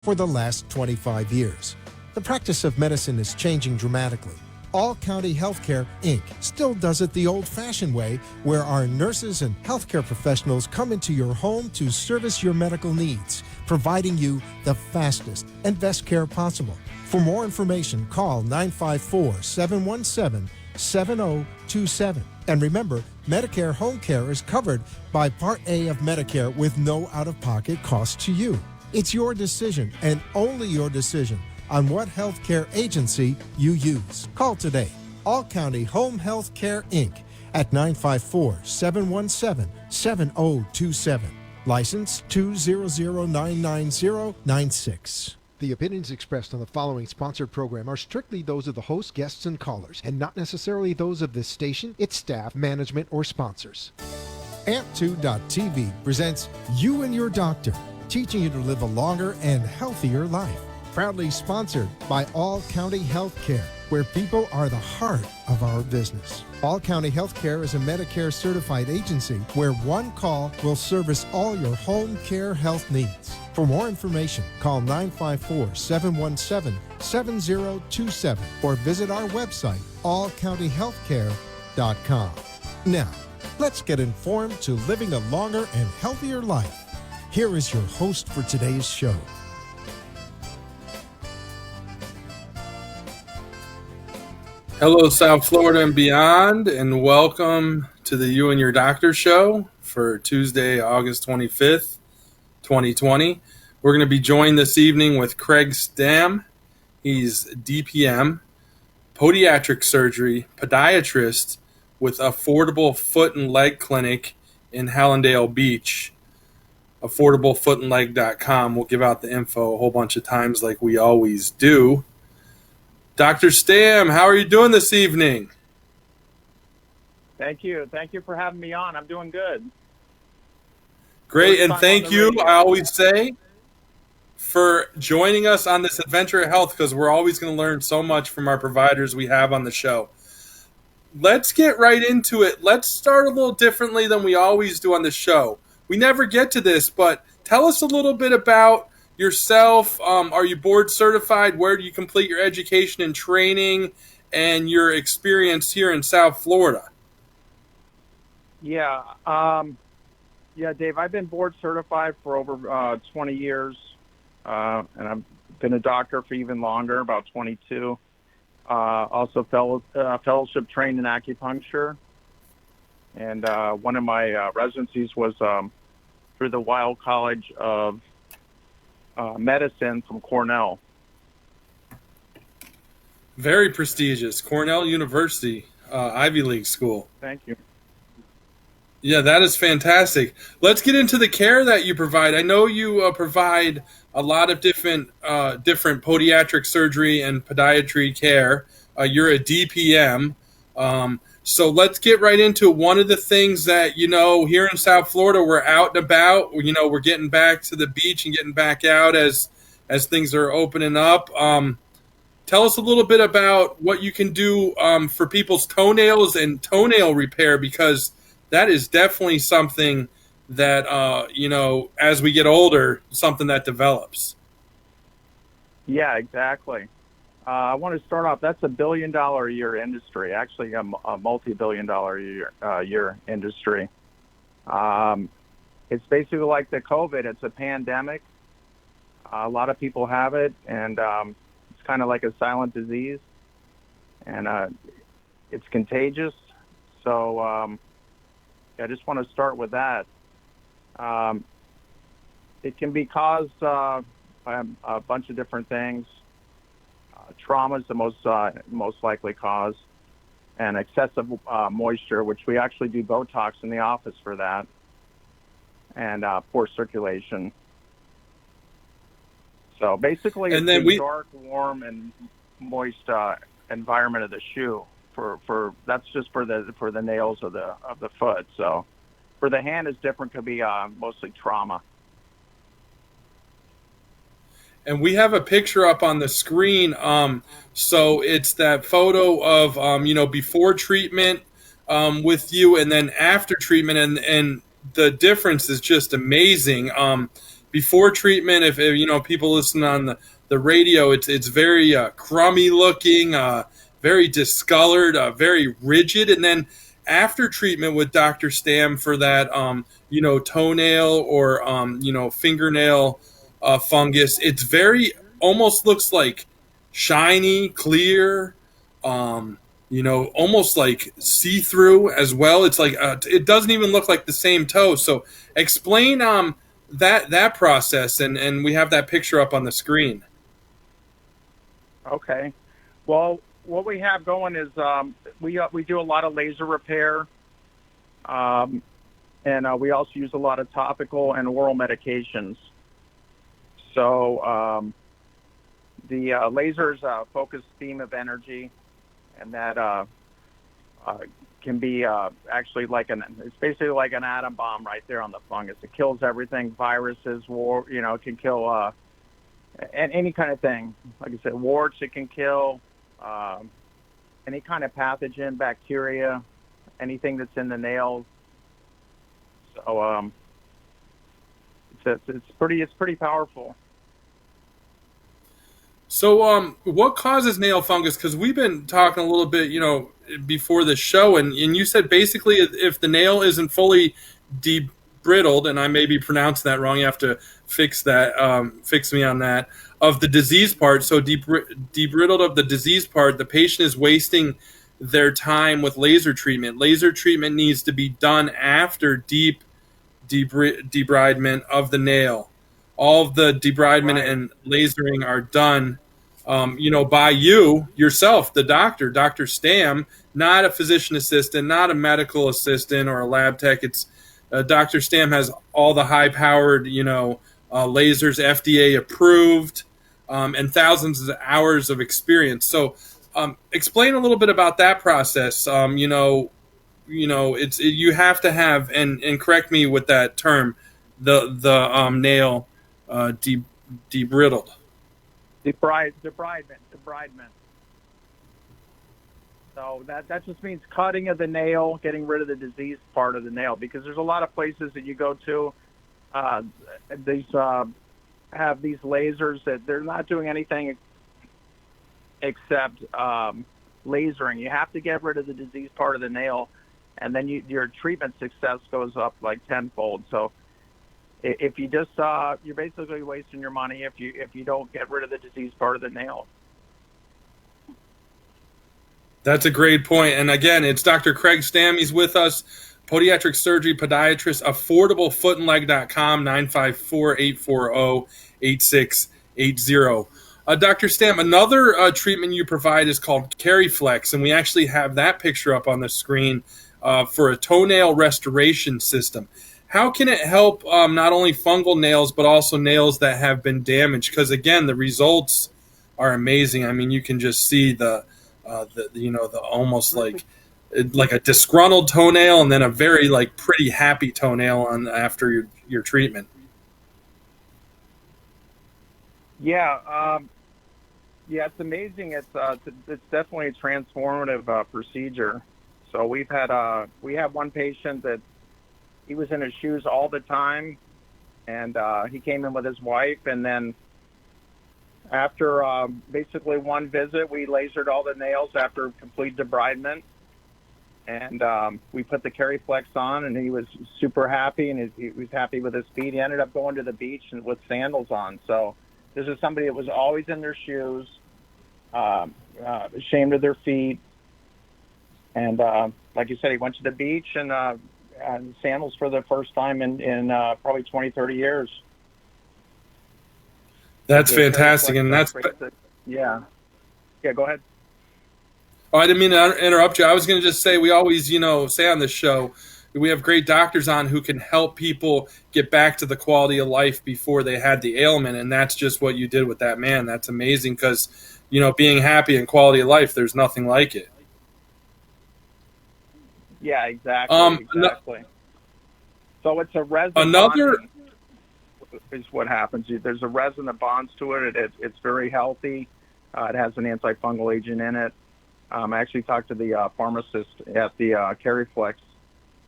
for the last 25 years. The practice of medicine is changing dramatically. All County Healthcare, Inc. still does it the old-fashioned way, where our nurses and healthcare professionals come into your home to service your medical needs, providing you the fastest and best care possible. For more information, call 954-717-7027. And remember, Medicare Home Care is covered by Part A of Medicare with no out-of-pocket cost to you. It's your decision, and only your decision, on what healthcare agency you use. Call today. All County Home Health Care, Inc. at 954-717-7027. License 200999096. The opinions expressed on the following sponsored program are strictly those of the host, guests, and callers, and not necessarily those of this station, its staff, management, or sponsors. Amp2.tv presents You and Your Doctor, teaching you to live a longer and healthier life. Proudly sponsored by All County Healthcare, where people are the heart of our business. All County Healthcare is a Medicare certified agency where one call will service all your home care health needs. For more information, call 954-717-7027 or visit our website, allcountyhealthcare.com. Now, let's get informed to living a longer and healthier life. Here is your host for today's show. Hello, South Florida and beyond, and welcome to the You and Your Doctor show for Tuesday, August 25th, 2020. We're going to be joined this evening with Craig Stam. He's DPM, podiatric surgery, podiatrist with Affordable Foot and Leg Clinic in Hallandale Beach. AffordableFootandLeg.com. We'll give out the info a whole bunch of times like we always do. Dr. Stam, how are you doing this evening? Thank you. Thank you for having me on. I'm doing good. Great, and thank you, I always say, for joining us on this adventure of health, because we're always going to learn so much from our providers we have on the show. Let's get right into it. Let's start a little differently than we always do on the show. We never get to this, but tell us a little bit about yourself. Are you board certified? Where do you complete your education and training, and your experience here in South Florida? Yeah, Dave, I've been board certified for over 20 years, and I've been a doctor for even longer, about 22. Also fellowship trained in acupuncture, and one of my residencies was through the Weill College of Medicine from Cornell. Very prestigious. Cornell University, Ivy League school. Thank you. Yeah, that is fantastic. Let's get into the care that you provide. I know you provide a lot of different podiatric surgery and podiatry care. You're a DPM. So let's get right into one of the things that, here in South Florida, we're out and about. We're getting back to the beach and getting back out as things are opening up. Tell us a little bit about what you can do for people's toenails and toenail repair, because that is definitely something that, as we get older, something that develops. Yeah, exactly. I want to start off, that's $1 billion a year industry, actually a multi-billion dollar a year industry. It's basically like the COVID. It's a pandemic. A lot of people have it, and it's kind of like a silent disease, and it's contagious. So I just want to start with that. It can be caused by a bunch of different things. Trauma is the most likely cause, and excessive moisture, which we actually do Botox in the office for that, and poor circulation. So basically, it's a dark, warm, and moist environment of the shoe. For that's just for the nails of the foot. So for the hand, it's different. Could be mostly trauma. And we have a picture up on the screen. So it's that photo of, before treatment with you, and then after treatment. And the difference is just amazing. before treatment, if you know people listen on the radio, it's very crummy looking, very discolored, very rigid, and then after treatment with Dr. Stam for that you know, toenail or you know, fingernail fungus, it's very almost looks like shiny, clear, um, you know, almost like see through as well. It's like it doesn't even look like the same toe. So explain that process, and we have that picture up on the screen. Okay. Well, what we have going is we do a lot of laser repair, um, and we also use a lot of topical and oral medications. So the lasers focus beam of energy, and that can be actually like it's basically like an atom bomb right there on the fungus. It kills everything, viruses, you know, it can kill and any kind of thing. Like I said, warts it can kill, any kind of pathogen, bacteria, anything that's in the nails. So it's pretty powerful. So what causes nail fungus? Because we've been talking a little bit, you know, before the show, and you said basically if the nail isn't fully debrittled, and I may be pronouncing that wrong, you have to fix that, fix me on that, of the disease part. So debrittled of the disease part, the patient is wasting their time with laser treatment. Laser treatment needs to be done after deep debridement of the nail. All of the debridement Right. and lasering are done, you know, by you yourself, the doctor, Dr. Stam, not a physician assistant, not a medical assistant or a lab tech. It's Dr. Stam has all the high-powered, you know, lasers, FDA approved, and thousands of hours of experience. So, explain a little bit about that process. You know, you have to have, and correct me with that term, the nail debrittled. Debridement. So that just means cutting of the nail, getting rid of the diseased part of the nail. Because there's a lot of places that you go to, these have these lasers that they're not doing anything except lasering. You have to get rid of the diseased part of the nail, and then your treatment success goes up like tenfold. So if you just you're basically wasting your money if you don't get rid of the diseased part of the nail. That's a great point. And again, it's Dr. Craig Stam. He's with us, podiatric surgery podiatrist, affordablefootandleg.com, 954-840-8680. Dr. Stam, another treatment you provide is called CariFlex, and we actually have that picture up on the screen for a toenail restoration system. How can it help not only fungal nails, but also nails that have been damaged? Because, again, the results are amazing. I mean, you can just see the you know, the almost like a disgruntled toenail and then a very like pretty happy toenail on after your treatment. Yeah, yeah, it's amazing. It's definitely a transformative procedure. So we have one patient that he was in his shoes all the time, and he came in with his wife, and then after basically one visit, we lasered all the nails after complete debridement, and we put the CariFlex on, and he was super happy, and he was happy with his feet. He ended up going to the beach and with sandals on. So this is somebody that was always in their shoes, ashamed of their feet, and like you said, he went to the beach and sandals for the first time in probably 20, 30 years. That's fantastic, and that's yeah. Go ahead. Oh, I didn't mean to interrupt you. I was going to just say we always, you know, say on this show we have great doctors on who can help people get back to the quality of life before they had the ailment, and that's just what you did with that man. That's amazing because, you know, being happy and quality of life, there's nothing like it. Yeah, exactly. So it's a resin. Another is what happens. There's a resin that bonds to it. It's very healthy. It has an antifungal agent in it. I actually talked to the pharmacist at the CariFlex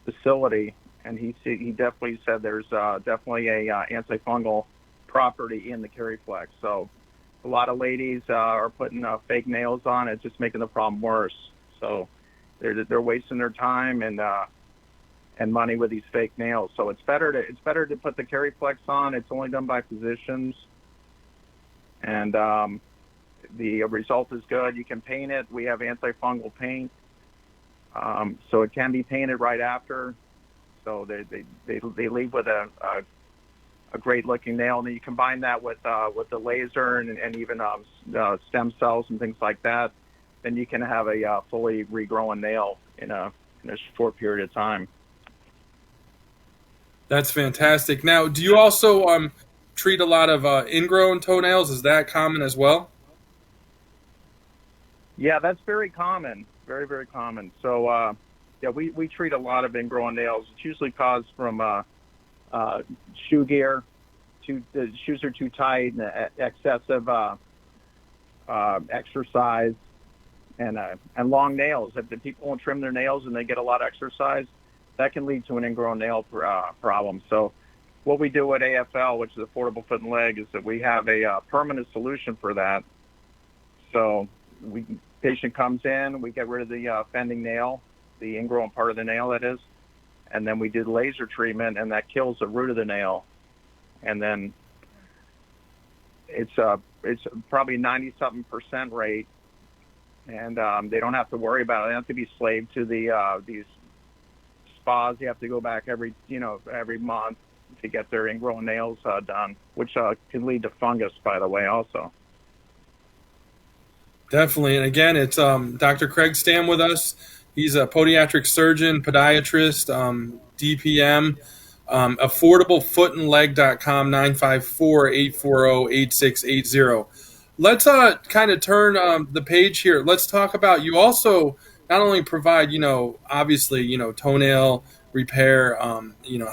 facility, and he definitely said there's definitely a antifungal property in the Cariflex. So a lot of ladies are putting fake nails on it, just making the problem worse. So they're wasting their time and money with these fake nails. So it's better to put the Cariflex on. It's only done by physicians, and the result is good. You can paint it. We have antifungal paint, so it can be painted right after. So they leave with a great looking nail, and then you combine that with the laser and even stem cells and things like that, then you can have a fully regrowing nail in a short period of time. That's fantastic. Now, do you also treat a lot of ingrown toenails? Is that common as well? Yeah, that's very common, very, very common. So yeah, we treat a lot of ingrown nails. It's usually caused from shoe gear. The shoes are too tight, and excessive exercise, and long nails. If the people won't trim their nails and they get a lot of exercise, that can lead to an ingrown nail problem. So what we do at AFL, which is Affordable Foot and Leg, is that we have a permanent solution for that. So patient comes in, we get rid of the offending nail, the ingrown part of the nail, that is, and then we do the laser treatment, and that kills the root of the nail. And then it's probably 90-something% rate, and they don't have to worry about it. They don't have to be slave to these spas. You have to go back every month to get their ingrown nails done, which can lead to fungus, by the way, also. Definitely. And again, it's Dr. Craig Stam with us. He's a podiatric surgeon, podiatrist, DPM. AffordableFootandLeg.com, 954-840-8680. Let's kind of turn the page here. Let's talk about, you also not only provide, obviously, toenail repair,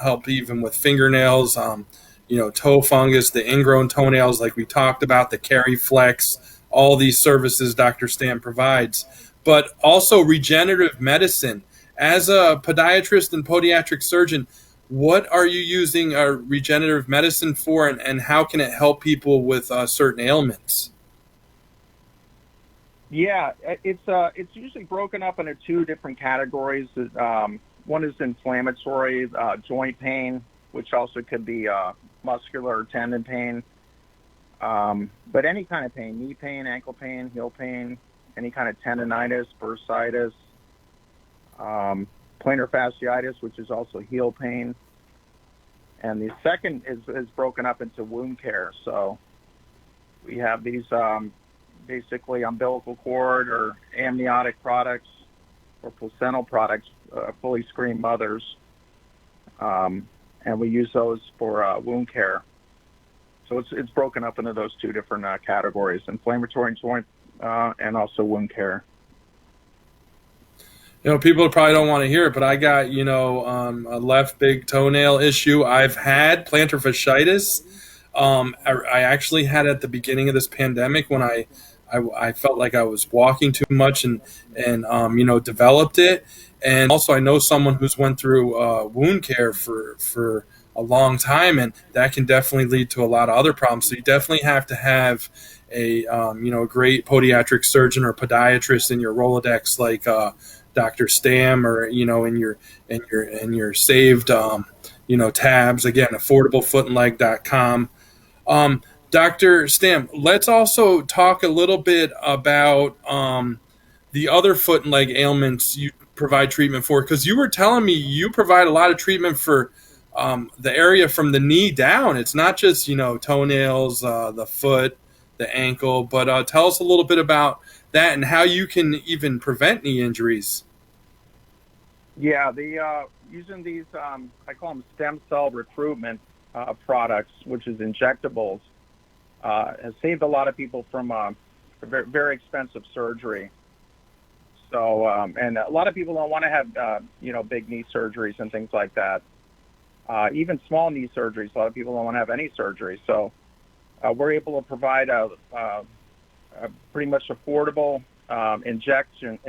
help even with fingernails, toe fungus, the ingrown toenails like we talked about, the Cariflex, all these services Dr. Stam provides, but also regenerative medicine. As a podiatrist and podiatric surgeon, what are you using regenerative medicine for, and how can it help people with certain ailments? Yeah, it's usually broken up into two different categories. One is inflammatory joint pain, which also could be muscular or tendon pain. But any kind of pain, knee pain, ankle pain, heel pain, any kind of tendonitis, bursitis, plantar fasciitis, which is also heel pain. And the second is broken up into wound care. So we have these basically umbilical cord or amniotic products or placental products, fully screened mothers, and we use those for wound care. So it's broken up into those two different categories: inflammatory joint and also wound care. People probably don't want to hear it, but I got, a left big toenail issue. I've had plantar fasciitis. I actually had it at the beginning of this pandemic when I felt like I was walking too much and developed it. And also I know someone who's went through wound care for a long time, and that can definitely lead to a lot of other problems. So you definitely have to have a great podiatric surgeon or podiatrist in your Rolodex, like Dr. Stam, or in your saved tabs. Again, AffordableFootandLeg.com. Dr. Stam, let's also talk a little bit about the other foot and leg ailments you provide treatment for, because you were telling me you provide a lot of treatment for the area from the knee down. It's not just toenails, the foot, the ankle, but tell us a little bit about that and how you can even prevent knee injuries. Yeah, using these, I call them stem cell recruitment products, which is injectables, has saved a lot of people from very, very expensive surgery. So, and a lot of people don't want to have, big knee surgeries and things like that. Even small knee surgeries, a lot of people don't want to have any surgery. So we're able to provide a pretty much affordable injections,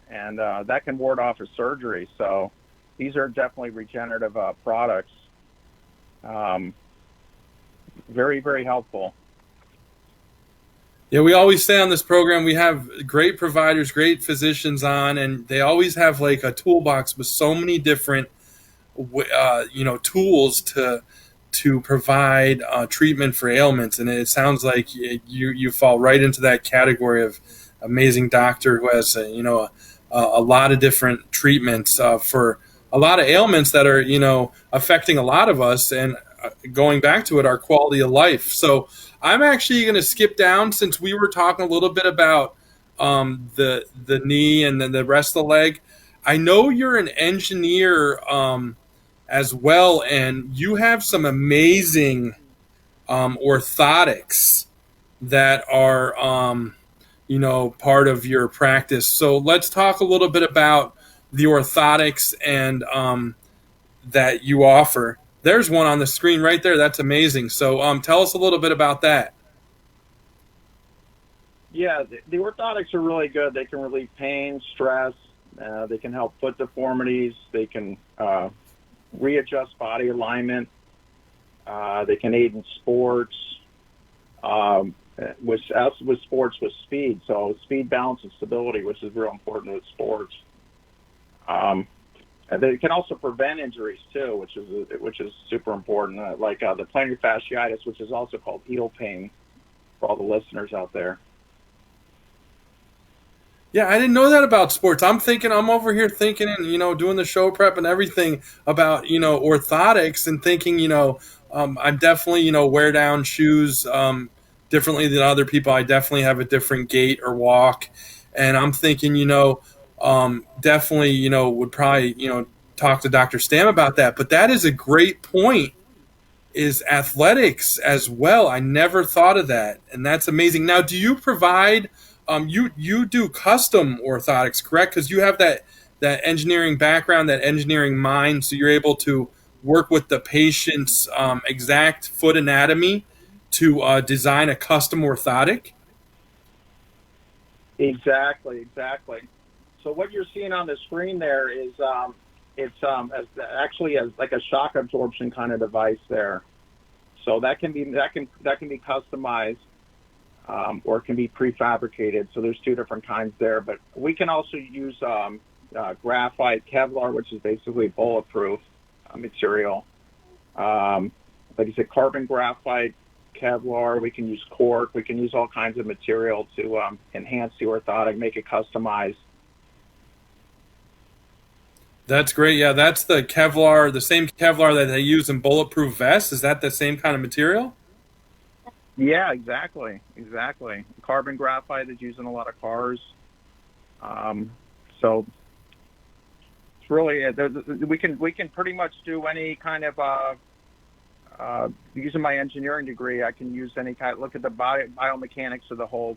and that can ward off a surgery. So these are definitely regenerative products. Um, very, very helpful. Yeah, we always say on this program we have great providers, great physicians on, and they always have like a toolbox with so many different, tools to provide treatment for ailments. And it sounds like you fall right into that category of amazing doctor who has a lot of different treatments for a lot of ailments that are affecting a lot of us, and going back to it, our quality of life. So I'm actually going to skip down, since we were talking a little bit about the knee and then the rest of the leg. I know you're an engineer as well, and you have some amazing orthotics that are part of your practice. So let's talk a little bit about the orthotics and that you offer. There's one on the screen right there. That's amazing. So tell us a little bit about that. Yeah, the orthotics are really good. They can relieve pain, stress. They can help foot deformities. They can readjust body alignment. They can aid in sports. With sports with speed, so speed, balance, and stability, which is real important with sports. And they can also prevent injuries too, which is super important. Like the plantar fasciitis, which is also called heel pain, for all the listeners out there. Yeah, I didn't know that about sports. I'm over here thinking and, doing the show prep and everything about, orthotics, and thinking, I'm definitely, wear down shoes differently than other people. I definitely have a different gait or walk. And I'm thinking, definitely, would probably, talk to Dr. Stam about that. But that is a great point, is athletics as well. I never thought of that. And that's amazing. Now, do you provide you do custom orthotics, correct? Because you have that engineering background, that engineering mind, so you're able to work with the patient's exact foot anatomy to design a custom orthotic. Exactly. So what you're seeing on the screen there is actually as like a shock absorption kind of device there. So that can be customized. Or it can be prefabricated. So there's two different kinds there. But we can also use graphite, Kevlar, which is basically bulletproof material. Like you said, carbon graphite, Kevlar. We can use cork. We can use all kinds of material to enhance the orthotic, make it customized. That's great. Yeah, that's the Kevlar, the same Kevlar that they use in bulletproof vests. Is that the same kind of material? Yeah, exactly. Carbon graphite is used in a lot of cars. So it's really we can pretty much do any kind of using my engineering degree. I can use any kind. Look at the biomechanics of the whole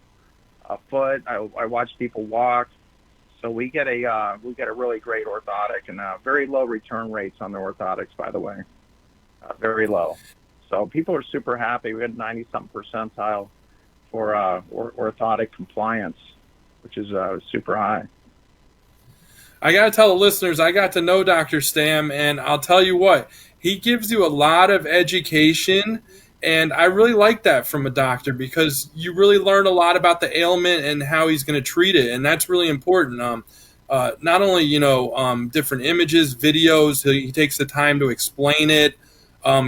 foot. I watch people walk, so we get a really great orthotic, and very low return rates on the orthotics, by the way, very low. So people are super happy. We had 90-something percentile for orthotic compliance, which is super high. I got to tell the listeners, I got to know Dr. Stam, and I'll tell you what, he gives you a lot of education, and I really like that from a doctor, because you really learn a lot about the ailment and how he's going to treat it, and that's really important. Not only, different images, videos, he takes the time to explain it.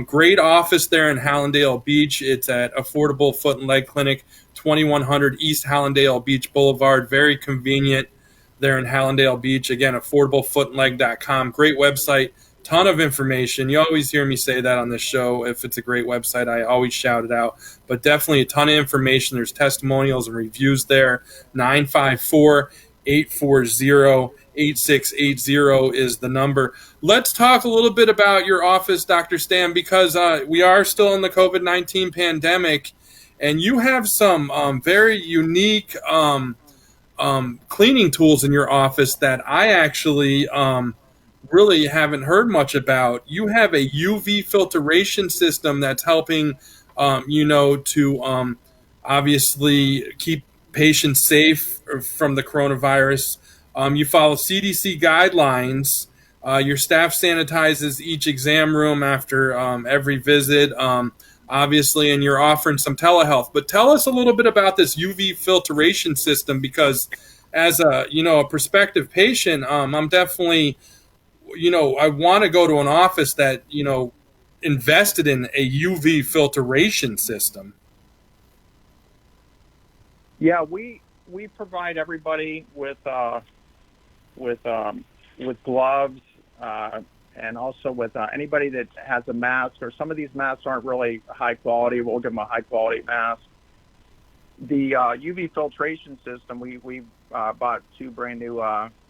Great office there in Hallandale Beach. It's at Affordable Foot and Leg Clinic, 2100 East Hallandale Beach Boulevard. Very convenient there in Hallandale Beach. Again, affordablefootandleg.com. Great website. Ton of information. You always hear me say that on this show. If it's a great website, I always shout it out. But definitely a ton of information. There's testimonials and reviews there. 954-840-8680 is the number. Let's talk a little bit about your office, Dr. Stam, because we are still in the COVID-19 pandemic, and you have some very unique cleaning tools in your office that I actually really haven't heard much about. You have a UV filtration system that's helping, to obviously keep patients safe from the coronavirus. You follow CDC guidelines Your staff sanitizes each exam room after every visit, obviously, and you're offering some telehealth. But tell us a little bit about this UV filtration system, because as a prospective patient, I'm definitely, I want to go to an office that invested in a UV filtration system. Yeah, we provide everybody with gloves, and also with anybody that has a mask, or some of these masks aren't really high quality. We'll give them a high quality mask. The UV filtration system, we bought 2 brand new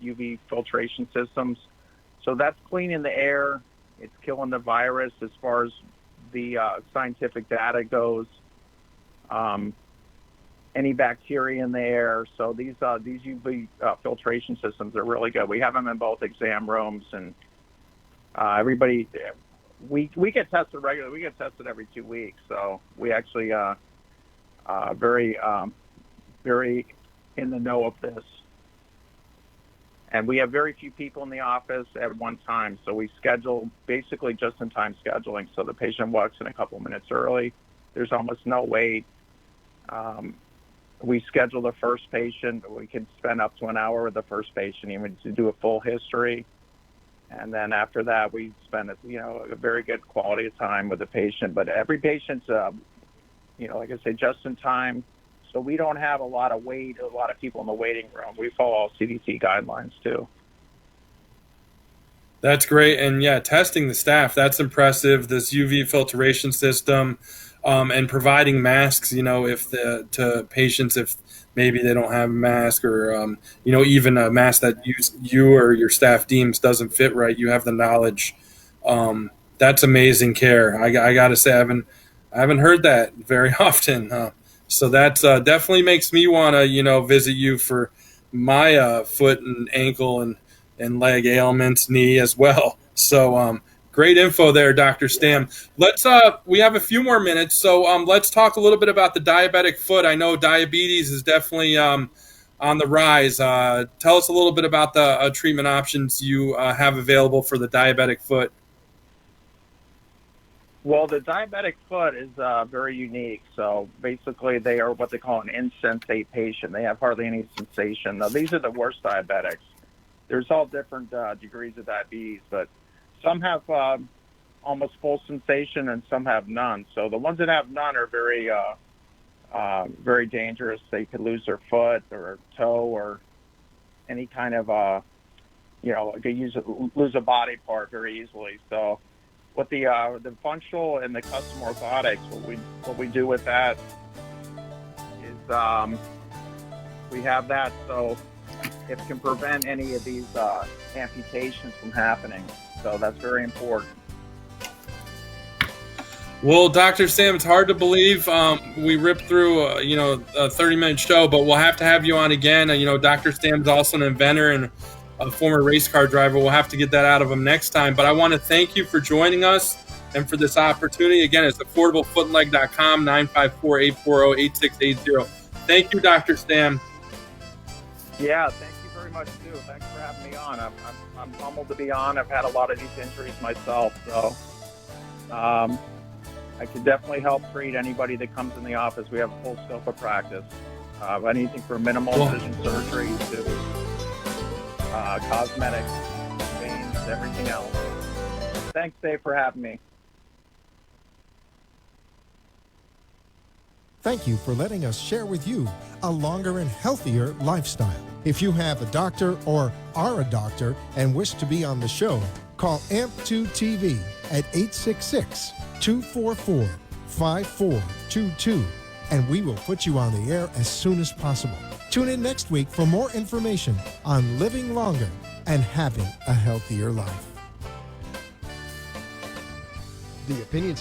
UV filtration systems. So that's cleaning the air. It's killing the virus as far as the scientific data goes. Any bacteria in the air. So these UV filtration systems are really good. We have them in both exam rooms, and everybody, we get tested regularly. We get tested every 2 weeks. So we actually very in the know of this. And we have very few people in the office at one time. So we schedule basically just-in-time scheduling. So the patient walks in a couple minutes early. There's almost no wait. We schedule the first patient. We can spend up to an hour with the first patient, even to do a full history. And then after that, we spend a very good quality of time with the patient. But every patient's, like I say, just in time. So we don't have a lot of people in the waiting room. We follow all CDC guidelines too. That's great. And yeah, testing the staff, that's impressive. This UV filtration system, and providing masks, to patients if maybe they don't have a mask, or, even a mask that you or your staff deems doesn't fit right. You have the knowledge. That's amazing care. I got to say, I haven't heard that very often. So that definitely makes me want to, visit you for my foot and ankle and leg ailments, knee as well. So great info there, Dr. Stam. Let's we have a few more minutes, so let's talk a little bit about the diabetic foot. I know diabetes is definitely on the rise. Tell us a little bit about the treatment options you have available for the diabetic foot. Well, the diabetic foot is very unique. So basically, they are what they call an insensate patient. They have hardly any sensation. Now, these are the worst diabetics. There's all different degrees of diabetes, but some have almost full sensation and some have none. So the ones that have none are very, very dangerous. They could lose their foot or toe or any kind of, lose a body part very easily. So what the functional and the custom orthotics, what we do with that is we have that so it can prevent any of these amputations from happening. So that's very important. Well, Dr. Stam, it's hard to believe we ripped through a 30-minute show, but we'll have to have you on again. Dr. Stam's also an inventor and a former race car driver. We'll have to get that out of him next time. But I want to thank you for joining us and for this opportunity. Again, it's affordablefootandleg.com, 954-840-8680. Thank you, Dr. Stam. Yeah, thank you very much, too. Thanks for having me on. I'm humbled to be on. I've had a lot of these injuries myself, so I can definitely help treat anybody that comes in the office. We have a full scope of practice. Anything from minimal incision surgery to cosmetics, veins, everything else. Thanks, Dave, for having me. Thank you for letting us share with you a longer and healthier lifestyle. If you have a doctor or are a doctor and wish to be on the show, call AMP2 TV at 866-244-5422, and we will put you on the air as soon as possible. Tune in next week for more information on living longer and having a healthier life. The opinions